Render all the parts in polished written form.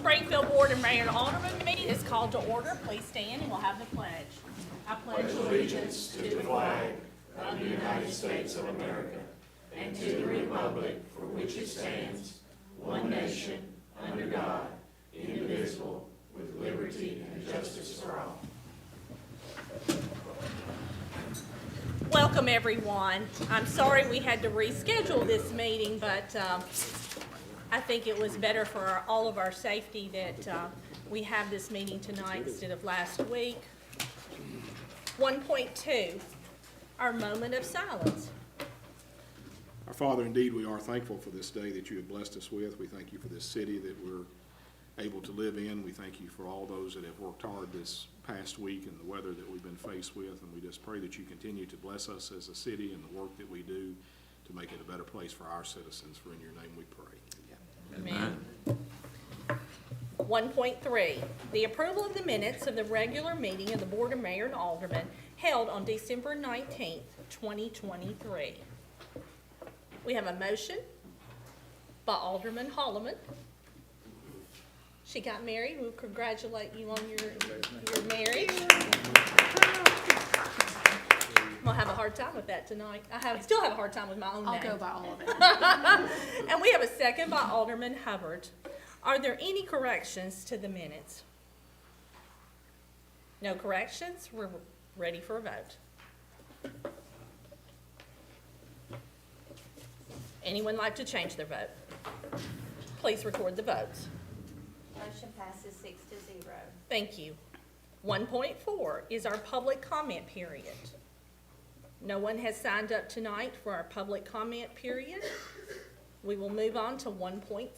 Springfield Board of Mayor and Aldermen meeting is called to order. Please stand and we'll have the pledge. I pledge allegiance to the flag of the United States of America and to the republic for which it stands, one nation, under God, indivisible, with liberty and justice for all. Welcome, everyone. I'm sorry we had to reschedule this meeting, but I think it was better for all of our safety that we have this meeting tonight instead of last week. 1.2, our moment of silence. Our Father, indeed, we are thankful for this day that you have blessed us with. We thank you for this city that we're able to live in. We thank you for all those that have worked hard this past week and the weather that we've been faced with. And we just pray that you continue to bless us as a city and the work that we do to make it a better place for our citizens. For in your name we pray. Amen. 1.3, the approval of the minutes of the regular meeting of the Board of Mayor and Aldermen held on December 19th, 2023. We have a motion by Alderman Holloman. She got married. We'll congratulate you on your marriage. I'm gonna have a hard time with that tonight. I still have a hard time with my own name. I'll go by all of it. And we have a second by Alderman Hubbard. Are there any corrections to the minutes? No corrections? We're ready for a vote. Anyone like to change their vote? Please record the votes. Motion passes 6-0. Thank you. 1.4 is our public comment period. No one has signed up tonight for our public comment period. We will move on to 1.5,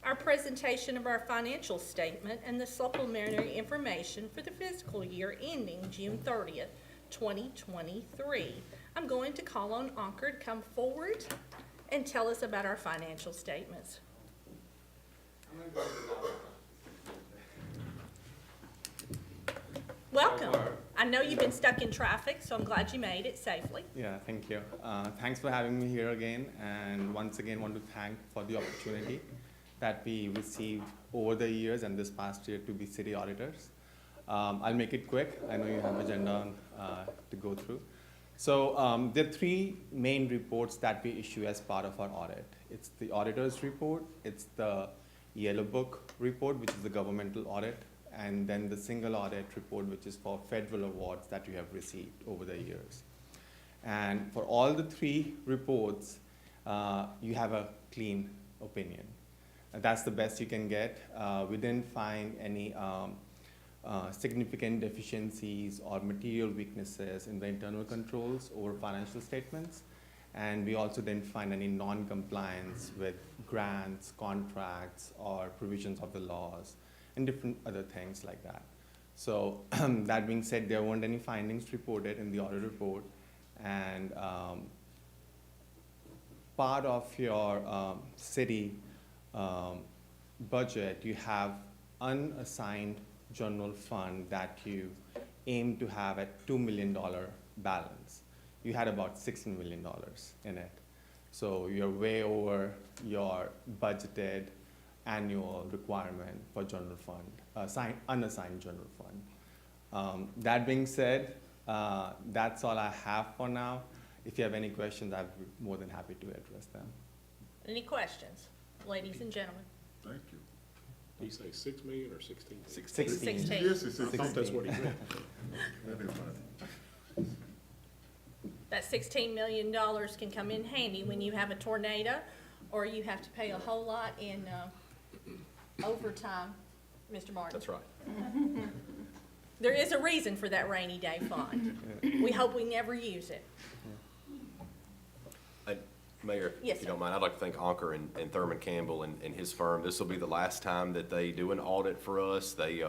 our presentation of our financial statement and the supplementary information for the fiscal year ending June 30th, 2023. I'm going to call on Ankur to come forward and tell us about our financial statements. Welcome. I know you've been stuck in traffic, so I'm glad you made it safely. Yeah, thank you. Thanks for having me here again, and once again want to thank for the opportunity that we received over the years and this past year to be city auditors. I'll make it quick. I know you have agenda to go through. So there are three main reports that we issue as part of our audit. It's the auditor's report, it's the yellow book report, which is the governmental audit, and then the single audit report, which is for federal awards that you have received over the years. And for all the three reports, you have a clean opinion. And that's the best you can get. We didn't find any significant deficiencies or material weaknesses in the internal controls over financial statements. And we also didn't find any non-compliance with grants, contracts, or provisions of the laws, and different other things like that. So that being said, there weren't any findings reported in the audit report, and part of your city budget, you have unassigned general fund that you aim to have at $2 million balance. You had about $16 million in it. So you're way over your budgeted annual requirement for general fund, unassigned general fund. That being said, that's all I have for now. If you have any questions, I'd be more than happy to address them. Any questions, ladies and gentlemen? Thank you. Did he say 6 million or 16? 16. 16. Yes, I thought that's what he meant. That $16 million can come in handy when you have a tornado or you have to pay a whole lot in overtime, Mr. Martin. That's right. There is a reason for that rainy day fund. We hope we never use it. Mayor, Yes, if you sir. don't mind, I'd like to thank Ankur and Thurman Campbell and his firm. This will be the last time that they do an audit for us. They,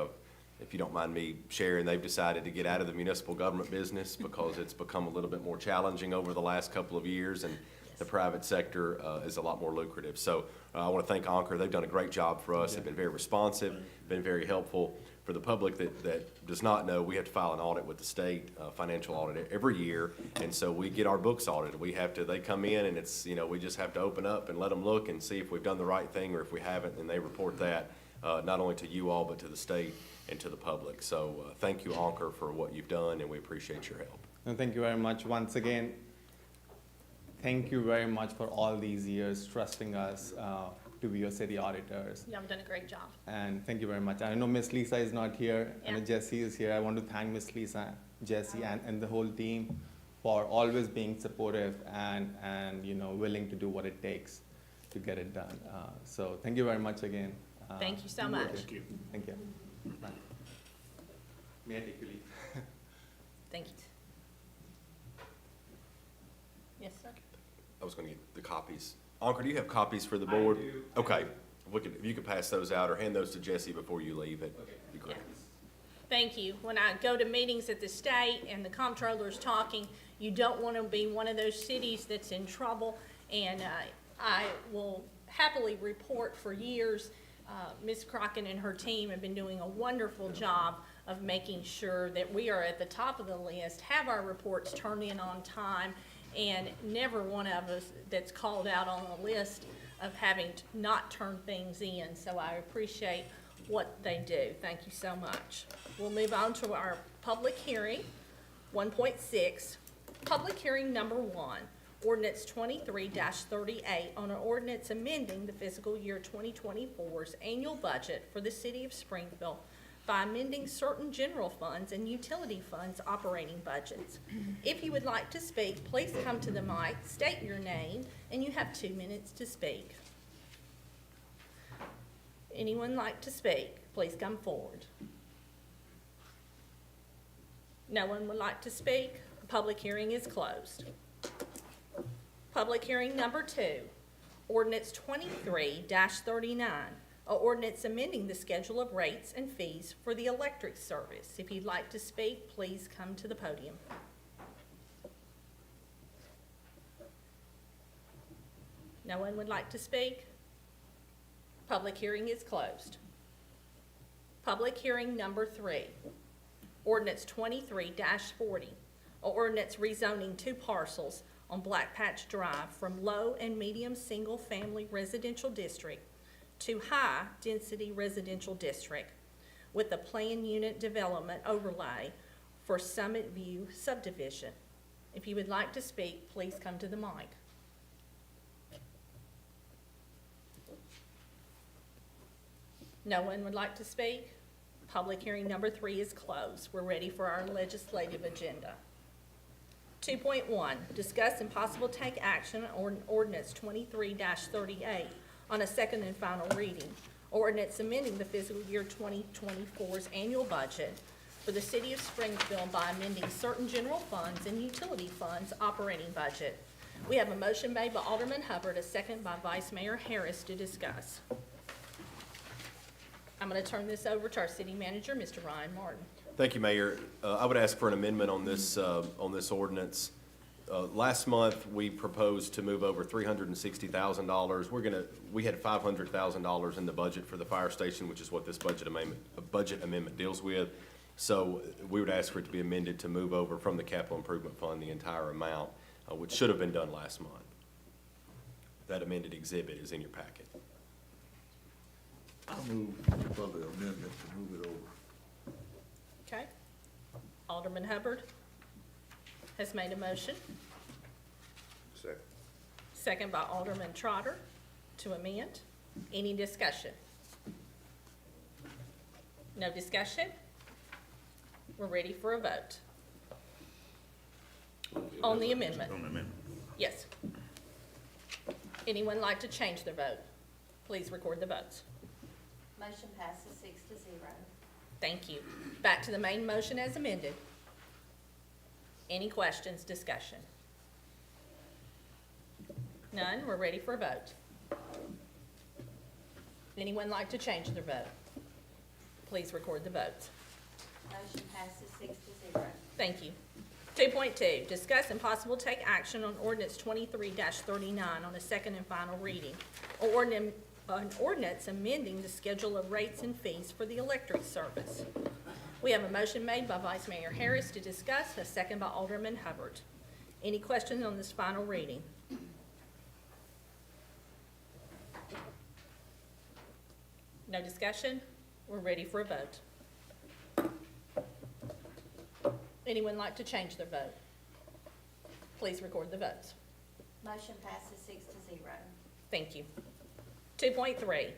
if you don't mind me sharing, they've decided to get out of the municipal government business because it's become a little bit more challenging over the last couple of years, and the private sector is a lot more lucrative. So I want to thank Ankur. They've done a great job for us. They've been very responsive, been very helpful. For the public that does not know, we have to file an audit with the state, financial audit every year, and so we get our books audited. They come in and it's, we just have to open up and let them look and see if we've done the right thing or if we haven't, and they report that. not only to you all, but to the state and to the public. So thank you, Anker, for what you've done, and we appreciate your help. And thank you very much once again. Thank you very much for all these years trusting us to be your city auditors. Y'all have done a great job. And thank you very much. I know Miss Lisa is not here. I know Yeah. Jesse is here. I want to thank Miss Lisa, Jesse, and the whole team for always being supportive and willing to do what it takes to get it done. So thank you very much again. Thank you so much. Thank you. Thank you. Bye. May I take your leave? Thank you. Yes, sir. I was going to get the copies. Anker, do you have copies for the board? do. Okay. If you could pass those out or hand those to Jesse before you leave, it'd be great. Thank you. When I go to meetings at the state and the comptroller's talking, you don't want to be one of those cities that's in trouble. And I will happily report for years, Ms. Crockett and her team have been doing a wonderful job of making sure that we are at the top of the list, have our reports turned in on time, and never one of us that's called out on the list of having not turned things in. So I appreciate what they do. Thank you so much. We'll move on to our public hearing, 1.6. Public hearing number 1, ordinance 23-38 on an ordinance amending the fiscal year 2024's annual budget for the city of Springfield by amending certain general funds and utility funds operating budgets. If you would like to speak, please come to the mic, state your name, and you have 2 minutes to speak. Anyone like to speak, please come forward. No one would like to speak? The public hearing is closed. Public hearing number 2, ordinance 23-39, an ordinance amending the schedule of rates and fees for the electric service. If you'd like to speak, please come to the podium. No one would like to speak? Public hearing is closed. Public hearing number 3, ordinance 23-40, an ordinance rezoning 2 parcels on Black Patch Drive from low and medium single-family residential district to high-density residential district with a planned unit development overlay for Summit View subdivision. If you would like to speak, please come to the mic. No one would like to speak? Public hearing number 3 is closed. We're ready for our legislative agenda. 2.1, discuss and possible take action on ordinance 23-38 on a second and final reading. Ordinance amending the fiscal year 2024's annual budget for the city of Springfield by amending certain general funds and utility funds operating budget. We have a motion made by Alderman Hubbard, a second by Vice Mayor Harris to discuss. I'm going to turn this over to our city manager, Mr. Ryan Martin. Thank you, Mayor. I would ask for an amendment on this ordinance. Last month, we proposed to move over $360,000. We had $500,000 in the budget for the fire station, which is what this budget amendment deals with. So we would ask for it to be amended to move over from the capital improvement fund the entire amount, which should have been done last month. That amended exhibit is in your packet. I move for the amendment to move it over. Okay. Alderman Hubbard has made a motion. Second. Second by Alderman Trotter to amend. Any discussion? No discussion? We're ready for a vote. On the amendment? On the amendment. Yes. Anyone like to change their vote? Please record the votes. Motion passes 6-0. Thank you. Back to the main motion as amended. Any questions, discussion? None, we're ready for a vote. Anyone like to change their vote? Please record the votes. Motion passes 6-0. Thank you. 2.2, discuss and possible take action on ordinance 23-39 on a second and final reading. An ordinance amending the schedule of rates and fees for the electric service. We have a motion made by Vice Mayor Harris to discuss, a second by Alderman Hubbard. Any questions on this final reading? No discussion? We're ready for a vote. Anyone like to change their vote? Please record the votes. Motion passes 6-0. Thank you. 2.3,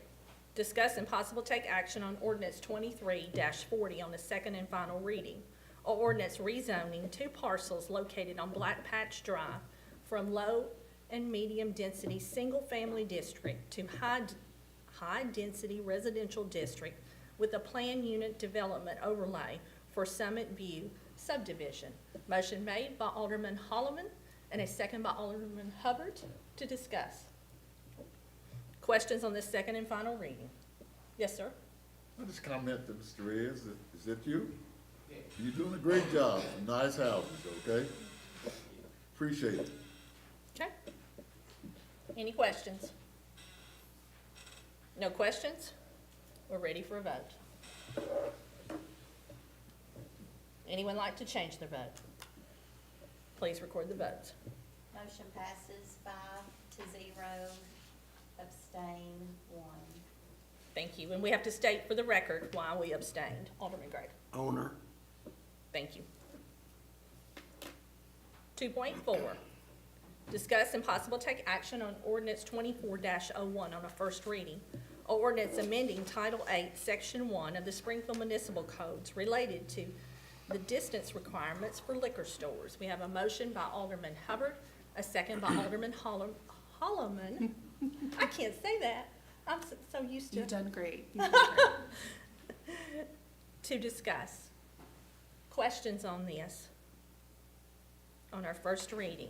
discuss and possible take action on ordinance 23-40 on the second and final reading, or ordinance rezoning 2 parcels located on Black Patch Drive from low and medium density single-family district to high-density residential district with a planned unit development overlay for Summit View subdivision. Motion made by Alderman Holloman and a second by Alderman Hubbard to discuss. Questions on this second and final reading? Yes, sir? I just comment to Mr. Reyes, is that you? You're doing a great job, some nice houses, okay? Appreciate it. Okay. Any questions? No questions? We're ready for a vote. Anyone like to change their vote? Please record the votes. Motion passes 5-0, abstain 1. Thank you. And we have to state for the record why we abstained. Alderman Gray. Owner. Thank you. 2.4, discuss and possible take action on ordinance 24-01 on a first reading, or ordinance amending Title 8, Section 1 of the Springfield Municipal Codes related to the distance requirements for liquor stores. We have a motion by Alderman Hubbard, a second by Alderman Holloman. I can't say that. I'm so used to You've done great. You've done great. to discuss. Questions on this? On our first reading?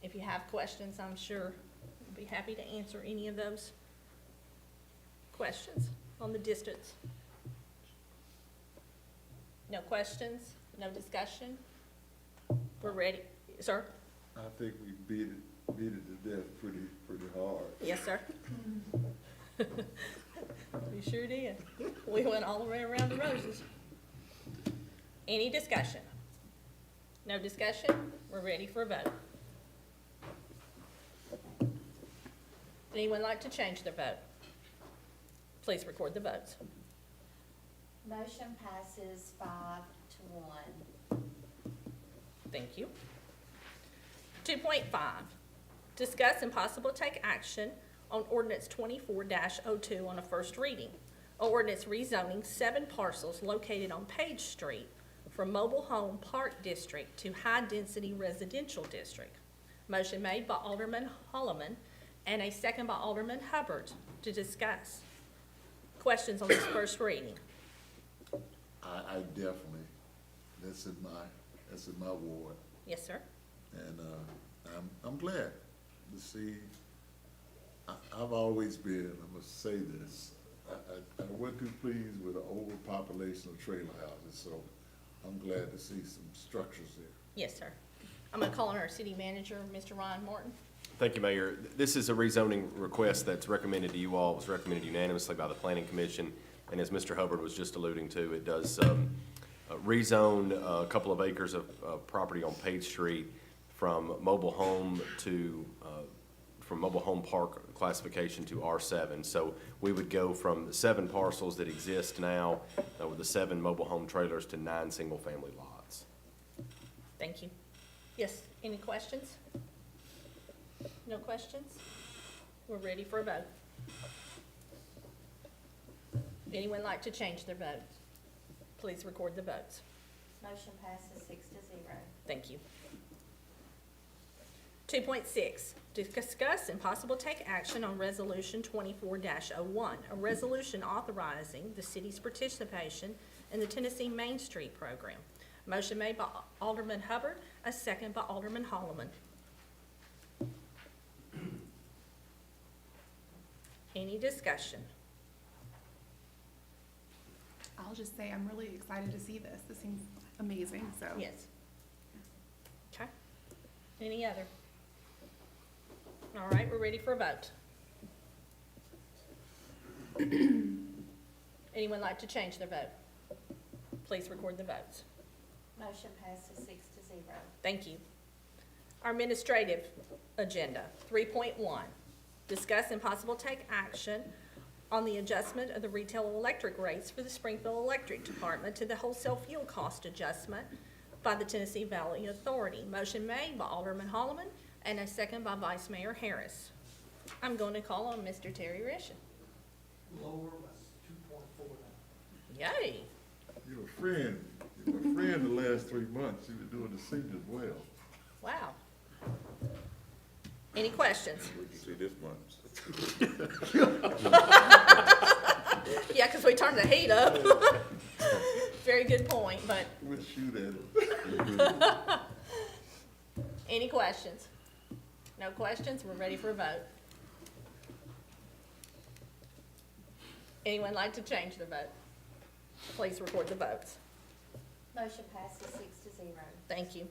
If you have questions, I'm sure I'd be happy to answer any of those questions on the distance. No questions? No discussion? We're ready. Sir? I think we beat it to death pretty hard. Yes, sir. We sure did. We went all the way around the roses. Any discussion? No discussion? We're ready for a vote. Anyone like to change their vote? Please record the votes. Motion passes 5-1. Thank you. 2.5, discuss and possible take action on ordinance 24-02 on a first reading, or ordinance rezoning 7 parcels located on Page Street from mobile home park district to high-density residential district. Motion made by Alderman Holloman and a second by Alderman Hubbard to discuss. Questions on this first reading? I definitely, that's in my ward, Yes, sir. and, I'm glad to see, I've always been, I must say this, I wasn't too pleased with the overpopulation of trailer houses, so I'm glad to see some structures there. Yes, sir. I'm gonna call on our city manager, Mr. Ryan Martin. Thank you, Mayor. This is a rezoning request that's recommended to you all. It was recommended unanimously by the Planning Commission. And as Mr. Hubbard was just alluding to, it does rezone a couple of acres of property on Page Street from mobile home to, from mobile home park classification to R7. So we would go from the 7 parcels that exist now with the 7 mobile home trailers to 9 single-family lots. Thank you. Yes, any questions? No questions? We're ready for a vote. Anyone like to change their vote? Please record the votes. Motion passes 6-0. Thank you. 2.6, discuss and possible take action on Resolution 24-01, a resolution authorizing the city's participation in the Tennessee Main Street program. Motion made by Alderman Hubbard, a second by Alderman Holloman. Any discussion? I'll just say I'm really excited to see this. This seems amazing, so. Yes. Okay. Any other? All right, we're ready for a vote. Anyone like to change their vote? Please record the votes. Motion passes 6-0. Thank you. Our administrative agenda, 3.1, discuss and possible take action on the adjustment of the retail electric rates for the Springfield Electric Department to the wholesale fuel cost adjustment by the Tennessee Valley Authority. Motion made by Alderman Holloman and a second by Vice Mayor Harris. I'm going to call on Mr. Terry Rishin. Lower was 2.4 now. Yay. You're a friend. You're my friend the last 3 months. You've been doing the seniors well. Wow. Any questions? We can see this month. Yeah, because we turned the heat up. Very good point, but We'll shoot at it. any questions? No questions? We're ready for a vote. Anyone like to change their vote? Please record the votes. Motion passes 6-0. Thank you.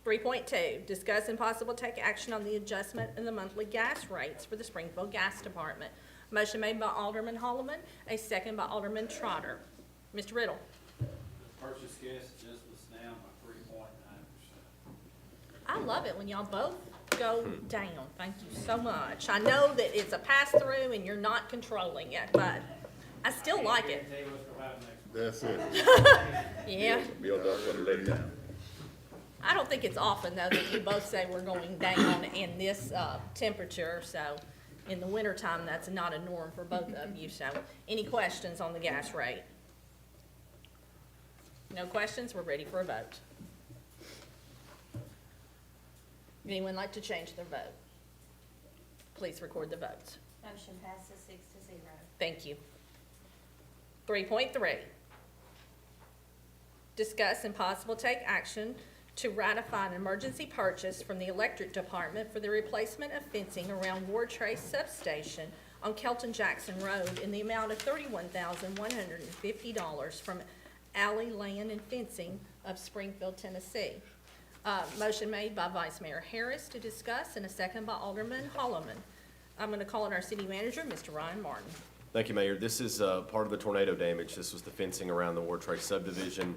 3.2, discuss and possible take action on the adjustment in the monthly gas rates for the Springfield Gas Department. Motion made by Alderman Holloman, a second by Alderman Trotter. Mr. Riddle. Purchase gas just was down by 3.9%. I love it when y'all both go down. Thank you so much. I know that it's a pass-through and you're not controlling it, but I still like it. Tell you what's gonna happen next. That's it. Yeah. Build up for the lady. I don't think it's often, though, that you both say we're going down in this temperature, so in the wintertime, that's not a norm for both of you. So any questions on the gas rate? No questions? We're ready for a vote. Anyone like to change their vote? Please record the votes. Motion passes 6-0. Thank you. 3.3, discuss and possible take action to ratify an emergency purchase from the electric department for the replacement of fencing around Ward Trace Substation on Kelton Jackson Road in the amount of $31,150 from Alley Land and Fencing of Springfield, Tennessee. Motion made by Vice Mayor Harris to discuss and a second by Alderman Holloman. I'm going to call on our city manager, Mr. Ryan Martin. Thank you, Mayor. This is part of the tornado damage. This was the fencing around the Ward Trace substation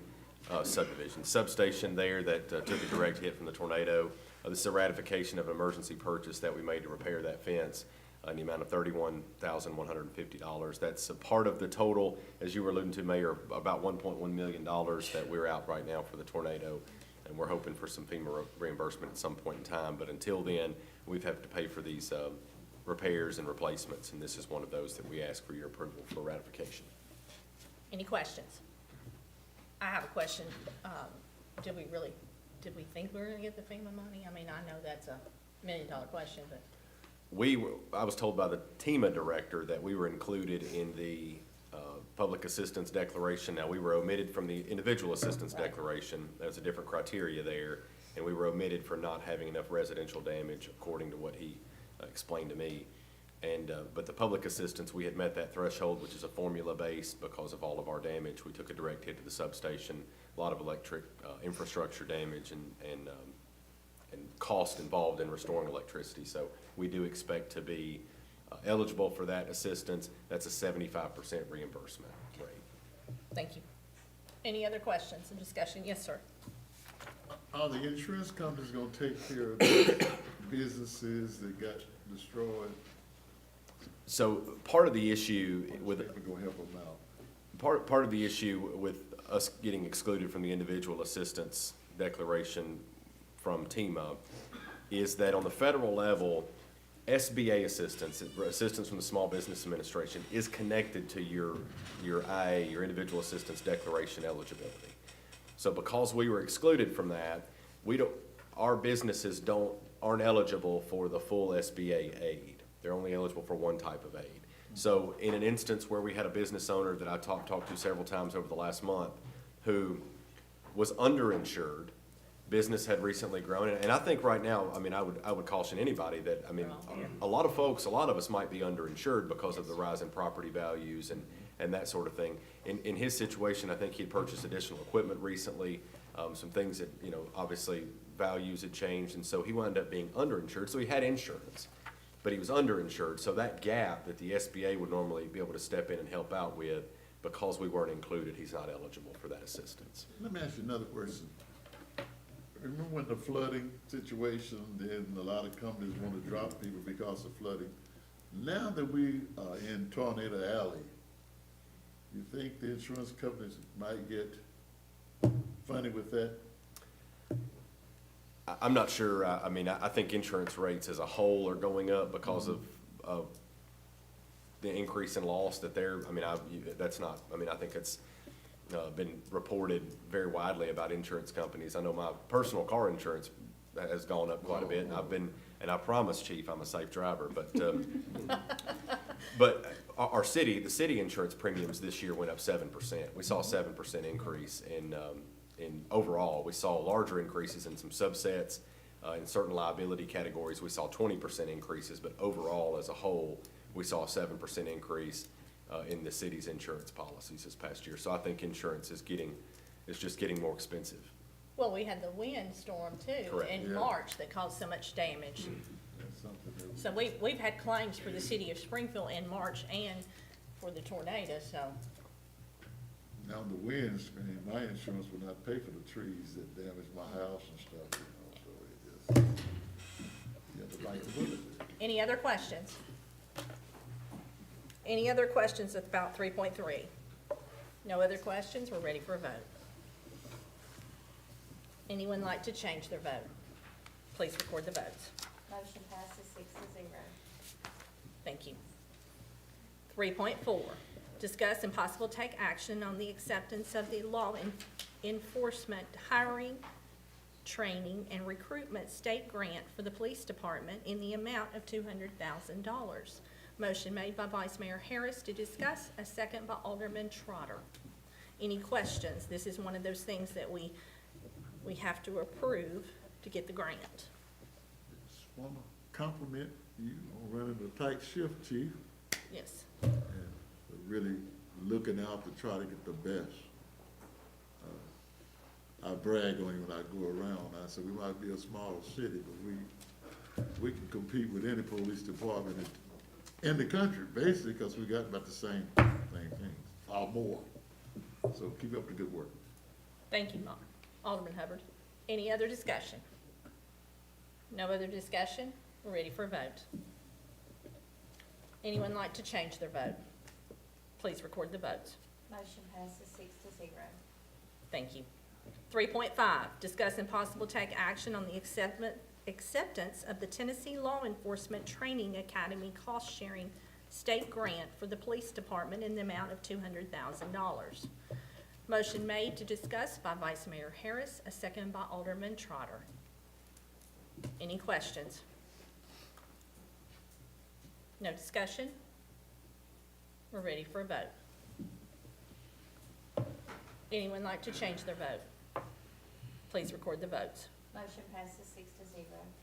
there that took a direct hit from the tornado. This is a ratification of an emergency purchase that we made to repair that fence in the amount of $31,150. That's a part of the total, as you were alluding to, Mayor, about $1.1 million that we're out right now for the tornado. And we're hoping for some FEMA reimbursement at some point in time. But until then, we've had to pay for these repairs and replacements, and this is one of those that we ask for your approval for ratification. Any questions? I have a question. Did we think we were gonna get the FEMA money? I mean, I know that's a $1 million question, but. I was told by the TEMA director that we were included in the public assistance declaration. Now, we were omitted from the individual assistance declaration. There's a different criteria there, and we were omitted for not having enough residential damage, according to what he explained to me. And but the public assistance, we had met that threshold, which is a formula-based because of all of our damage. We took a direct hit to the substation, a lot of electric infrastructure damage and cost involved in restoring electricity. So we do expect to be eligible for that assistance. That's a 75% reimbursement rate. Thank you. Any other questions and discussion? Yes, sir. Are the insurance companies gonna take care of the businesses that got destroyed? So part of the issue with We're gonna help them out. part of the issue with us getting excluded from the individual assistance declaration from TEMA is that on the federal level, SBA assistance from the Small Business Administration, is connected to your IA, your individual assistance declaration eligibility. So because we were excluded from that, our businesses aren't eligible for the full SBA aid. They're only eligible for one type of aid. So in an instance where we had a business owner that I talked to several times over the last month who was underinsured, business had recently grown, and I think right now, I mean, I would caution anybody that, I mean, a lot of us might be underinsured because of the rise in property values and that sort of thing. In his situation, I think he had purchased additional equipment recently, some things that, obviously values had changed, and so he wound up being underinsured, so he had insurance, but he was underinsured, so that gap that the SBA would normally be able to step in and help out with, because we weren't included, he's not eligible for that assistance. Let me ask you another question. Remember when the flooding situation, then a lot of companies want to drop people because of flooding? Now that we are in Tornado Alley, you think the insurance companies might get funny with that? I'm not sure, I mean, I think insurance rates as a whole are going up because of the increase in loss that they're, I mean, that's not, I mean, I think it's been reported very widely about insurance companies. I know my personal car insurance has gone up quite a bit, and I promise, Chief, I'm a safe driver, but our city, the city insurance premiums this year went up 7%. We saw a 7% increase in overall. We saw larger increases in some subsets. In certain liability categories, we saw 20% increases, but overall, as a whole, we saw a 7% increase in the city's insurance policies this past year. So I think insurance is just getting more expensive. Well, we had the windstorm too Correct. in Yeah. March that caused so much damage. That's something that. So we've had claims for the city of Springfield in March and for the tornado, so. Now, the winds, I mean, my insurance would not pay for the trees that damaged my house and stuff, so it just, you have to bite the bullet. Any other questions? Any other questions about 3.3? No other questions? We're ready for a vote. Anyone like to change their vote? Please record the votes. Motion passes 6-0. Thank you. 3.4, discuss and possible take action on the acceptance of the law enforcement hiring, training, and recruitment state grant for the police department in the amount of $200,000. Motion made by Vice Mayor Harris to discuss, a second by Alderman Trotter. Any questions? This is one of those things that we have to approve to get the grant. Just wanna compliment you on running a tight shift, Chief, Yes. and really looking out to try to get the best. I brag on you when I go around. I say, we might be a small city, but we can compete with any police department in the country, basically, because we got about the same things, or more. So keep up the good work. Thank you, Alderman Hubbard. Any other discussion? No other discussion? We're ready for a vote. Anyone like to change their vote? Please record the votes. Motion passes 6-0. Thank you. 3.5, discuss and possible take action on the acceptance of the Tennessee Law Enforcement Training Academy cost-sharing state grant for the police department in the amount of $200,000. Motion made to discuss by Vice Mayor Harris, a second by Alderman Trotter. Any questions? No discussion? We're ready for a vote. Anyone like to change their vote? Please record the votes. Motion passes 6-0.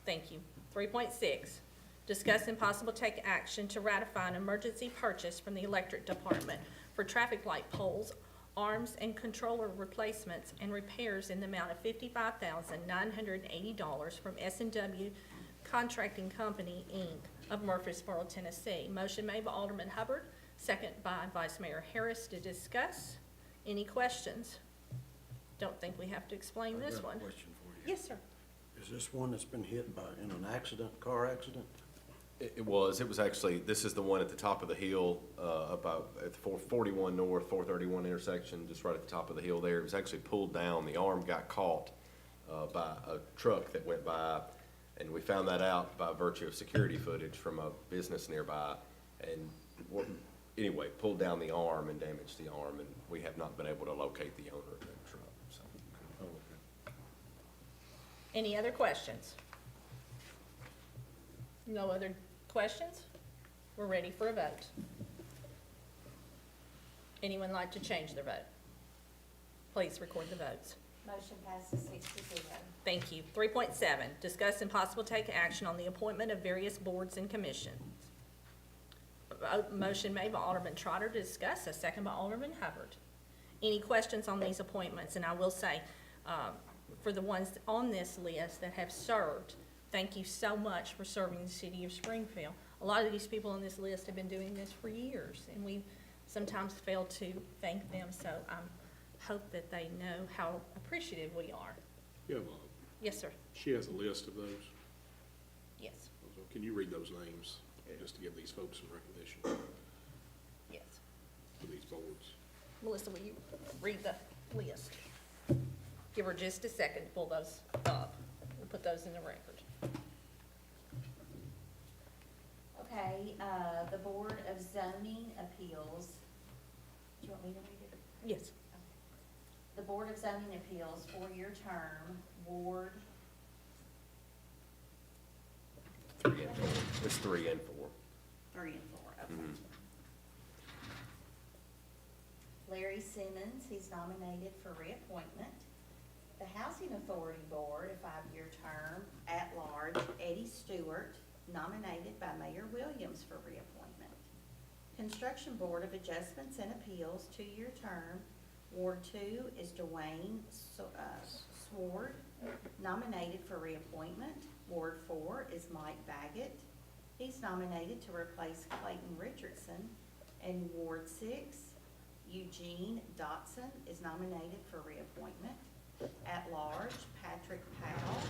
Thank you. 3.6, discuss and possible take action to ratify an emergency purchase from the electric department for traffic light poles, arms and controller replacements and repairs in the amount of $55,980 from S&W Contracting Company, Inc. of Murfreesboro, Tennessee. Motion made by Alderman Hubbard, second by Vice Mayor Harris to discuss. Any questions? Don't think we have to explain this one. I've got a question for you. Yes, sir. Is this one that's been hit in an accident, car accident? It was actually, this is the one at the top of the hill, about at the 441 North, 431 intersection, just right at the top of the hill there. It was actually pulled down. The arm got caught by a truck that went by, and we found that out by virtue of security footage from a business nearby. And anyway, pulled down the arm and damaged the arm, and we have not been able to locate the owner of that truck. So. Oh, okay. Any other questions? No other questions? We're ready for a vote. Anyone like to change their vote? Please record the votes. Motion passes 6-0. Thank you. 3.7, discuss and possible take action on the appointment of various boards and commissions. Motion made by Alderman Trotter to discuss, a second by Alderman Hubbard. Any questions on these appointments? And I will say, for the ones on this list that have served, thank you so much for serving the city of Springfield. A lot of these people on this list have been doing this for years, and we sometimes fail to thank them, so I hope that they know how appreciative we are. Yeah, Yes, sir. she has a list of those. Yes. Can you read those names? just to give these folks some recognition Yes. for these boards. Melissa, will you read the list? Give her just a second to pull those up. We'll put those in the record. Okay, the Board of Zoning Appeals, do you want me to read it? Yes. The Board of Zoning Appeals, 4-year term, Ward, 3 and 4. It's 3 and 4. 3 and 4, okay. Mhm. Larry Simmons, he's nominated for reappointment. The Housing Authority Board, a 5-year term, at-large, Eddie Stewart, nominated by Mayor Williams for reappointment. Construction Board of Adjustments and Appeals, 2-year term, Ward 2 is Dwayne Sword, nominated for reappointment. Ward 4 is Mike Baggett. He's nominated to replace Clayton Richardson. And Ward 6, Eugene Dotson is nominated for reappointment. At large, Patrick Powell,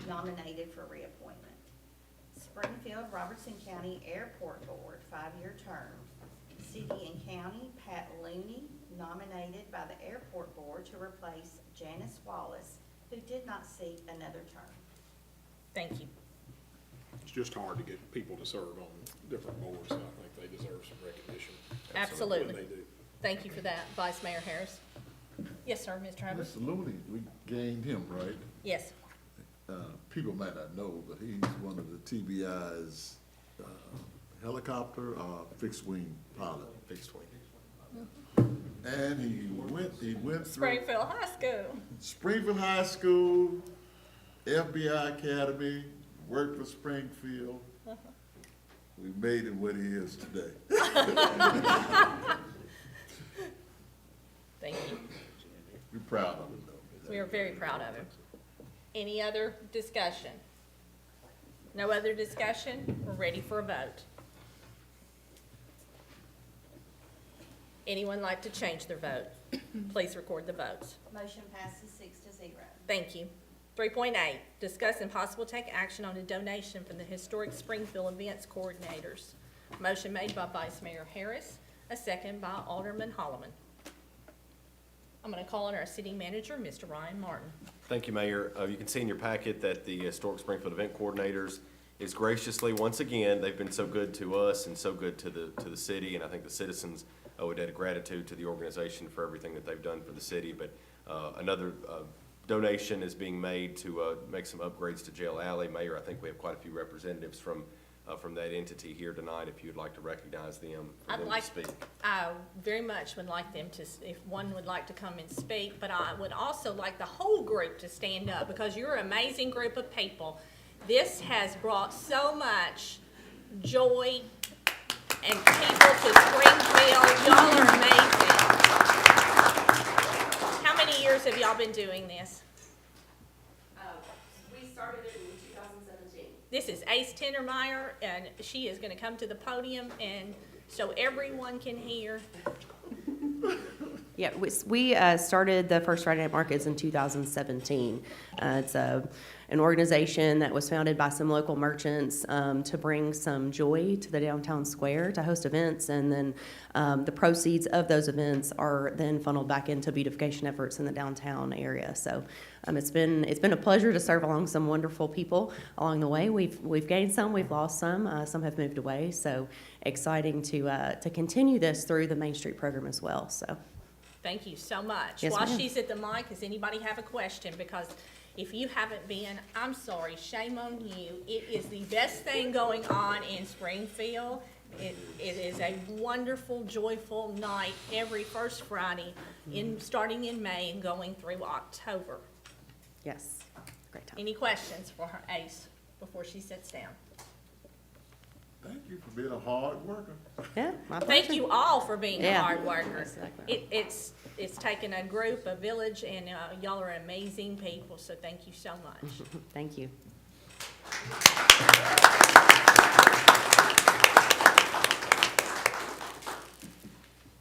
nominated for reappointment. Springfield Robertson County Airport Board, 5-year term. City and County, Pat Looney, nominated by the Airport Board to replace Janice Wallace, who did not seek another term. Thank you. It's just hard to get people to serve on different boards, and I think they deserve some recognition. Absolutely. When they do. Thank you for that, Vice Mayor Harris. Yes, sir, Ms. Travers? Mr. Looney, we gained him, right? Yes. People might not know, but he's one of the TBI's helicopter fixed wing pilot. Fixed wing. And he went through Springfield High School. Springfield High School, FBI Academy, worked for Springfield. We made him what he is today. Thank you. We're proud of him, though. We are very proud of him. Any other discussion? No other discussion? We're ready for a vote. Anyone like to change their vote? Please record the votes. Motion passes 6-0. Thank you. 3.8, discuss and possible take action on a donation from the Historic Springfield Events Coordinators. Motion made by Vice Mayor Harris, a second by Alderman Holloman. I'm going to call on our city manager, Mr. Ryan Martin. Thank you, Mayor. You can see in your packet that the Historic Springfield Event Coordinators is graciously, once again, they've been so good to us and so good to the city, and I think the citizens owe a debt of gratitude to the organization for everything that they've done for the city. But another donation is being made to make some upgrades to Jail Alley. Mayor, I think we have quite a few representatives from that entity here tonight, if you'd like to recognize them, for them to speak. I very much would like them to, if one would like to come and speak, but I would also like the whole group to stand up, because you're an amazing group of people. This has brought so much joy and people to Springfield. Y'all are amazing. How many years have y'all been doing this? We started it in 2017. This is Ace Tendermeyer, and she is going to come to the podium, and so everyone can hear. Yeah, we started the first Friday Night Markets in 2017. It's an organization that was founded by some local merchants to bring some joy to the downtown square, to host events, and then the proceeds of those events are then funneled back into beautification efforts in the downtown area. So it's been a pleasure to serve along some wonderful people along the way. We've gained some, we've lost some have moved away. So exciting to continue this through the Main Street program as well. So. Thank you so much. Yes, While ma'am. she's at the mic, does anybody have a question? Because if you haven't been, I'm sorry, shame on you. It is the best thing going on in Springfield. It is a wonderful, joyful night every first Friday, starting in May and going through October. Yes, great time. Any questions for her, Ace, before she sits down? Thank you for being a hard worker. Yeah, my pleasure. Thank you all for being Yeah. hard workers. Exactly. It's taken a group, a village, and y'all are amazing people, so thank you so much. Thank you.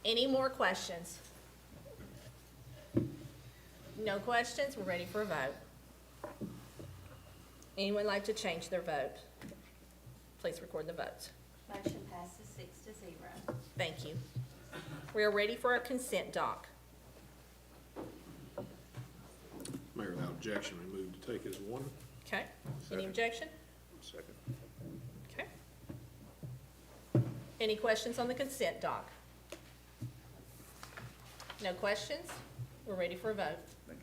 Any more questions? No questions? We're ready for a vote. Anyone like to change their vote? Please record the votes. Motion passes 6-0. Thank you. We are ready for our consent doc. Mayor, without objection, we move to take as one. Okay, any objection? Second. Okay. Any questions on the consent doc? No questions? We're ready for a vote. Thank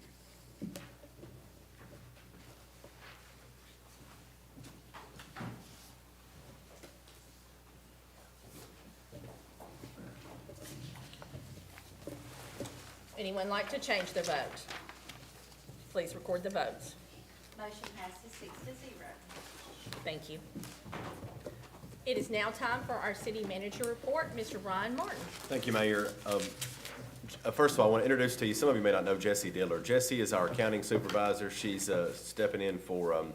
you. Anyone like to change their vote? Please record the votes. Motion passes 6-0. Thank you. It is now time for our city manager report. Mr. Ryan Martin. Thank you, Mayor. First of all, I want to introduce to you, some of you may not know Jessie Diller. Jessie is our accounting supervisor. She's stepping in for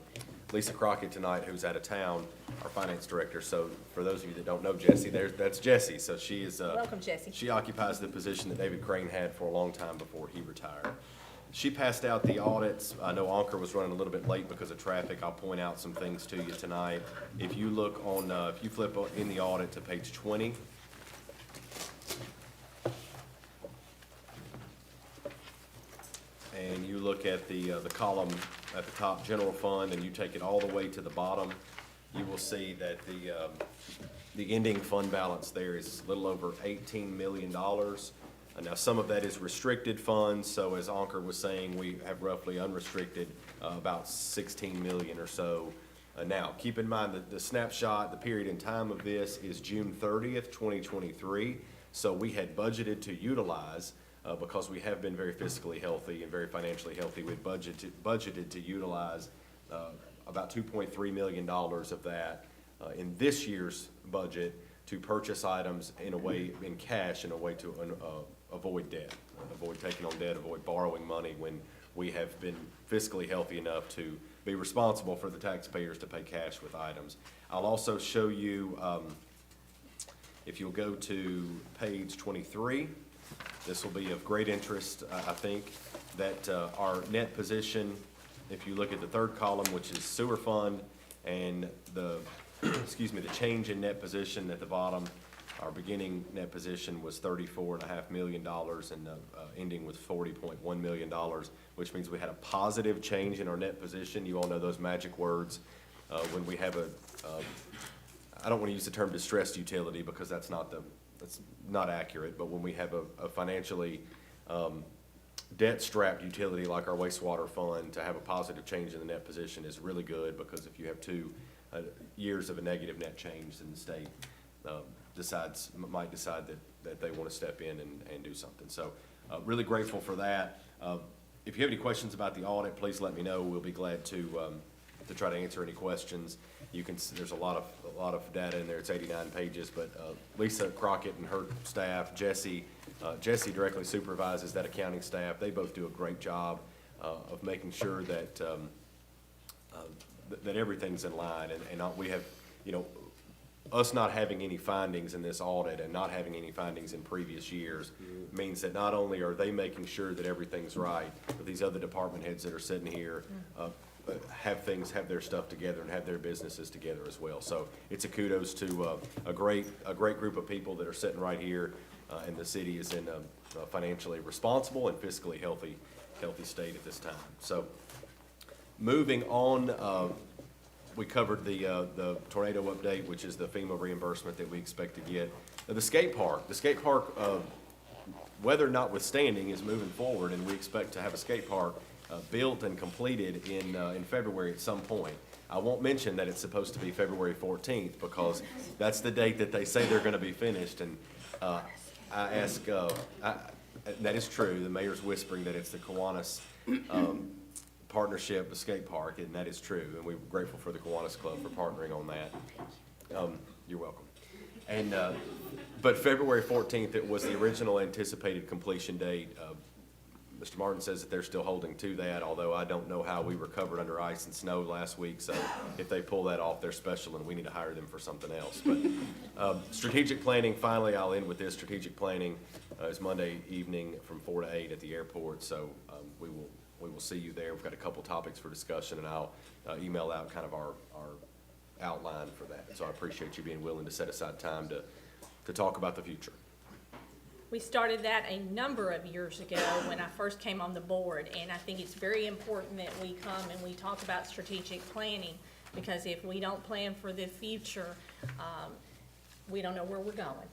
Lisa Crockett tonight, who's out of town, our finance director. So for those of you that don't know Jessie, that's Jessie. So she is. Welcome, Jessie. She occupies the position that David Crane had for a long time before he retired. She passed out the audits. I know Anker was running a little bit late because of traffic. I'll point out some things to you tonight. If you look on, if you flip in the audit to page 20, and you look at the column at the top, general fund, and you take it all the way to the bottom, you will see that the ending fund balance there is a little over $18 million. Now, some of that is restricted funds, so as Anker was saying, we have roughly unrestricted about 16 million or so. Now, keep in mind that the snapshot, the period in time of this is June 30th, 2023, so we had budgeted to utilize, because we have been very fiscally healthy and very financially healthy, we budgeted to utilize about $2.3 million of that in this year's budget to purchase items in a way, in cash, in a way to avoid debt, avoid taking on debt, avoid borrowing money when we have been fiscally healthy enough to be responsible for the taxpayers to pay cash with items. I'll also show you, if you'll go to page 23, this will be of great interest, I think, that our net position, if you look at the third column, which is sewer fund, and the, excuse me, the change in net position at the bottom, our beginning net position was $34.5 million and ending with $40.1 million, which means we had a positive change in our net position. You all know those magic words. When we have I don't want to use the term distressed utility because that's not accurate, but when we have a financially debt-strapped utility like our wastewater fund, to have a positive change in the net position is really good, because if you have 2 years of a negative net change, then the state might decide that they want to step in and do something. So really grateful for that. If you have any questions about the audit, please let me know. We'll be glad to try to answer any questions. You can, there's a lot of data in there. It's 89 pages, but Lisa Crockett and her staff, Jessie directly supervises that accounting staff. They both do a great job of making sure that that everything's in line, and we have, you know, us not having any findings in this audit and not having any findings in previous years means that not only are they making sure that everything's right, but these other department heads that are sitting here have their stuff together and have their businesses together as well. So it's a kudos to a great group of people that are sitting right here, and the city is in a financially responsible and fiscally healthy state at this time. So moving on, we covered the tornado update, which is the FEMA reimbursement that we expect to get. The skate park, weather notwithstanding, is moving forward, and we expect to have a skate park built and completed in February at some point. I won't mention that it's supposed to be February 14th because that's the date that they say they're going to be finished. And I ask, that is true. The mayor's whispering that it's the Kiwanis partnership, the skate park, and that is true. And we're grateful for the Kiwanis Club for partnering on that. You're welcome. And but February 14th, it was the original anticipated completion date. Mr. Martin says that they're still holding to that, although I don't know how we were covered under ice and snow last week, so if they pull that off, they're special and we need to hire them for something else. But strategic planning, finally, I'll end with this. Strategic planning is Monday evening from 4 to 8 at the airport, so we will see you there. We've got a couple topics for discussion, and I'll email out kind of our outlined for that. So I appreciate you being willing to set aside time to talk about the future. We started that a number of years ago when I first came on the board, and I think it's very important that we come and we talk about strategic planning, because if we don't plan for the future, we don't know where we're going.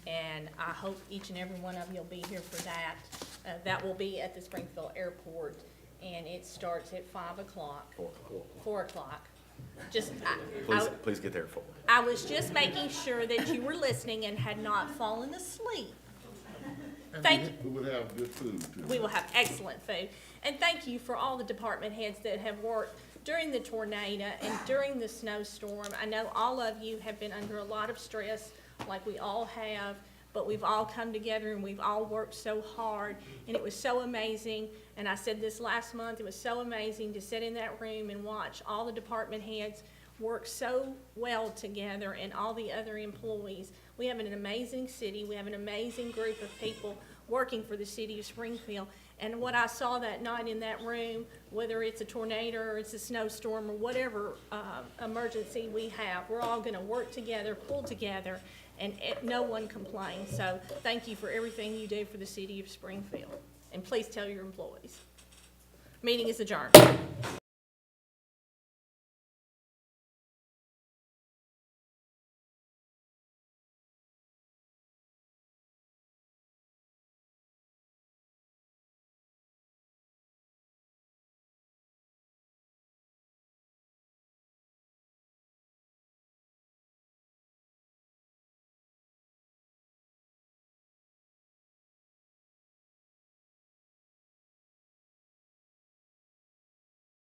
And I hope each and every one of you will be here for that. That will be at the Springfield Airport, and it starts at 5 o'clock. 4 o'clock. Just, Please get there at 4. I was just making sure that you were listening and had not fallen asleep. Thank We would have good food too. We will have excellent food. And thank you for all the department heads that have worked during the tornado and during the snowstorm. I know all of you have been under a lot of stress, like we all have, but we've all come together and we've all worked so hard, and it was so amazing. And I said this last month, it was so amazing to sit in that room and watch all the department heads work so well together, and all the other employees. We have an amazing city. We have an amazing group of people working for the city of Springfield. And what I saw that night in that room, whether it's a tornado or it's a snowstorm or whatever emergency we have, we're all gonna work together, pull together, and no one complains. So thank you for everything you do for the city of Springfield. And please tell your employees. Meeting is adjourned.